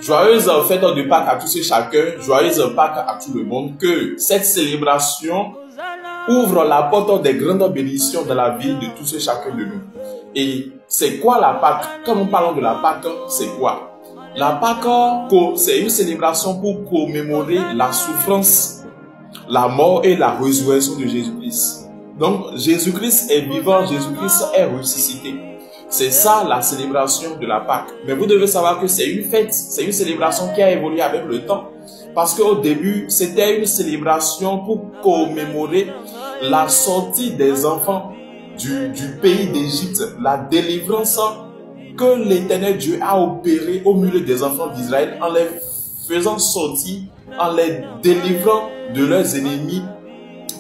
Joyeuse fête de Pâques à tous et chacun, joyeuse Pâques à tout le monde, que cette célébration ouvre la porte des grandes bénédictions dans la vie de tous et chacun de nous. Et c'est quoi la Pâques? Quand nous parlons de la Pâques, c'est quoi? La Pâques, c'est une célébration pour commémorer la souffrance, la mort et la résurrection de Jésus-Christ. Donc, Jésus-Christ est vivant, Jésus-Christ est ressuscité. C'est ça la célébration de la Pâques. Mais vous devez savoir que c'est une fête, c'est une célébration qui a évolué avec le temps. Parce qu'au début, c'était une célébration pour commémorer la sortie des enfants du pays d'Égypte, la délivrance que l'Éternel Dieu a opérée au milieu des enfants d'Israël en les faisant sortir, en les délivrant de leurs ennemis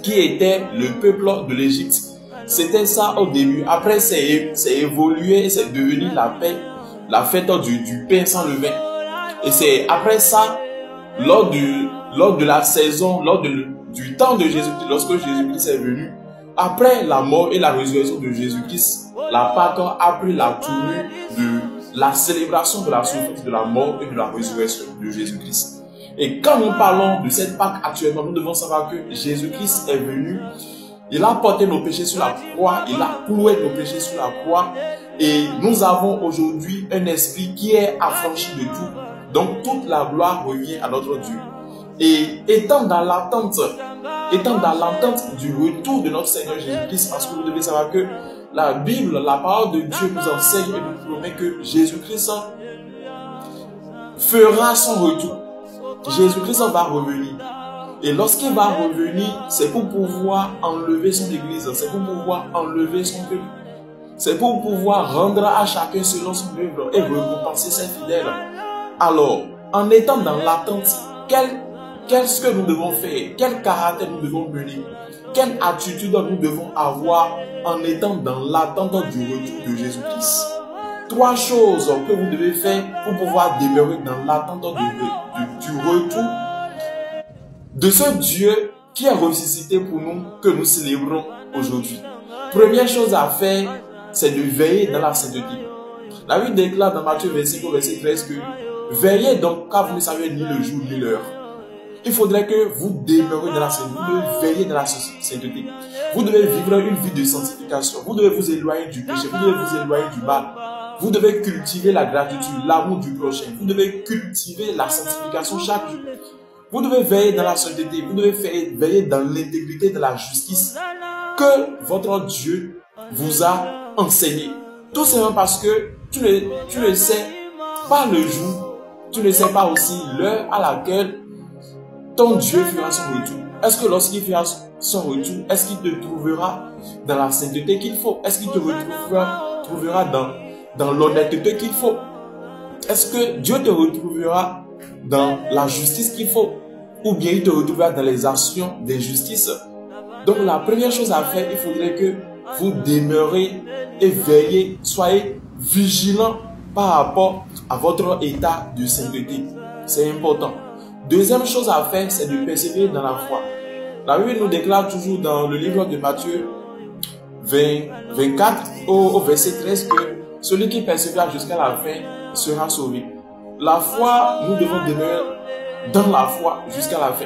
qui était le peuple de l'Égypte. C'était ça au début. Après, c'est évolué et c'est devenu la paix, la fête du pain sans levain. Et c'est après ça, lors de la saison, du temps de Jésus-Christ, lorsque Jésus-Christ est venu, après la mort et la résurrection de Jésus-Christ, la Pâque a pris la tournure de la célébration de la souffrance, de la mort et de la résurrection de Jésus-Christ. Et quand nous parlons de cette Pâque actuellement, nous devons savoir que Jésus-Christ est venu, il a porté nos péchés sur la croix, il a cloué nos péchés sur la croix, et nous avons aujourd'hui un esprit qui est affranchi de tout. Donc toute la gloire revient à notre Dieu. Et étant dans l'attente du retour de notre Seigneur Jésus-Christ, parce que vous devez savoir que la Bible, la parole de Dieu nous enseigne et nous promet que Jésus-Christ fera son retour. Jésus-Christ va revenir. Et lorsqu'il va revenir, c'est pour pouvoir enlever son église, c'est pour pouvoir enlever son peuple. C'est pour pouvoir rendre à chacun selon son œuvre et récompenser ses fidèles. Alors, en étant dans l'attente, qu'est-ce que nous devons faire? Quel caractère nous devons mener? Quelle attitude nous devons avoir en étant dans l'attente du retour de Jésus-Christ? 3 choses que vous devez faire pour pouvoir demeurer dans l'attente du retour de ce Dieu qui est ressuscité pour nous, que nous célébrons aujourd'hui. Première chose à faire, c'est de veiller dans la sainteté. La Bible déclare dans Matthieu 25 au verset 13 que veillez donc car vous ne savez ni le jour ni l'heure. Il faudrait que vous demeurez dans la sainteté, vous devez veiller dans la sainteté. Vous devez vivre une vie de sanctification, vous devez vous éloigner du péché, vous devez vous éloigner du mal. Vous devez cultiver la gratitude, l'amour du prochain. Vous devez cultiver la sanctification chaque jour. Vous devez veiller dans la sainteté, vous devez veiller dans l'intégrité de la justice que votre Dieu vous a enseigné. Tout simplement parce que tu ne sais pas le jour, tu ne sais pas aussi l'heure à laquelle ton Dieu fera son retour. Est-ce que lorsqu'il fera son retour, est-ce qu'il te trouvera dans la sainteté qu'il faut? Est-ce qu'il te trouvera dans l'honnêteté qu'il faut? Est-ce que Dieu te retrouvera dans la justice qu'il faut? Ou bien il te retrouvera dans les actions d'injustice? Donc la première chose à faire, il faudrait que vous demeurez et veillez, soyez vigilants par rapport à votre état de sainteté. C'est important. Deuxième chose à faire, c'est de persévérer dans la foi. La Bible nous déclare toujours dans le livre de Matthieu 24 au verset 13 que celui qui persévère jusqu'à la fin sera sauvé. La foi, nous devons demeurer dans la foi jusqu'à la fin.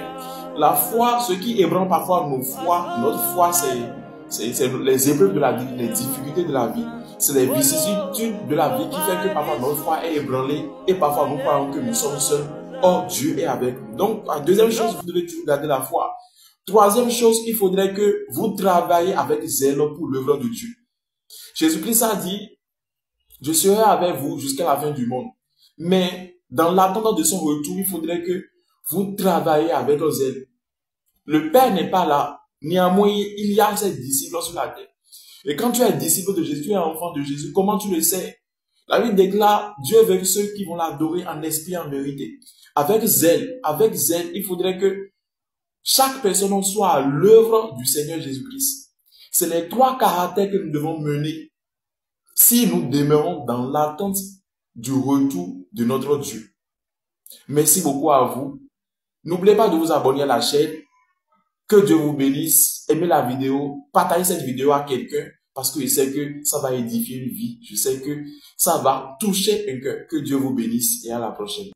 La foi, ce qui ébranle parfois notre foi, c'est les épreuves de la vie, les difficultés de la vie. C'est les vicissitudes de la vie qui fait que parfois notre foi est ébranlée et parfois nous croyons que nous sommes seuls. Or, Dieu est avec nous. Donc, la deuxième chose, vous devez toujours garder la foi. Troisième chose, il faudrait que vous travaillez avec zèle pour l'œuvre de Dieu. Jésus-Christ a dit, je serai avec vous jusqu'à la fin du monde. Mais dans l'attente de son retour, il faudrait que vous travaillez avec zèle. Le Père n'est pas là. Néanmoins, il y a ses disciples sur la terre. Et quand tu es disciple de Jésus, tu es enfant de Jésus, comment tu le sais? La Bible déclare, Dieu est avec ceux qui vont l'adorer en esprit et en vérité. Avec zèle, il faudrait que chaque personne soit à l'œuvre du Seigneur Jésus-Christ. C'est les 3 caractères que nous devons mener si nous demeurons dans l'attente du retour de notre Dieu. Merci beaucoup à vous. N'oubliez pas de vous abonner à la chaîne. Que Dieu vous bénisse. Aimez la vidéo. Partagez cette vidéo à quelqu'un. parce que je sais que ça va édifier une vie. Je sais que ça va toucher un cœur. Que Dieu vous bénisse et à la prochaine.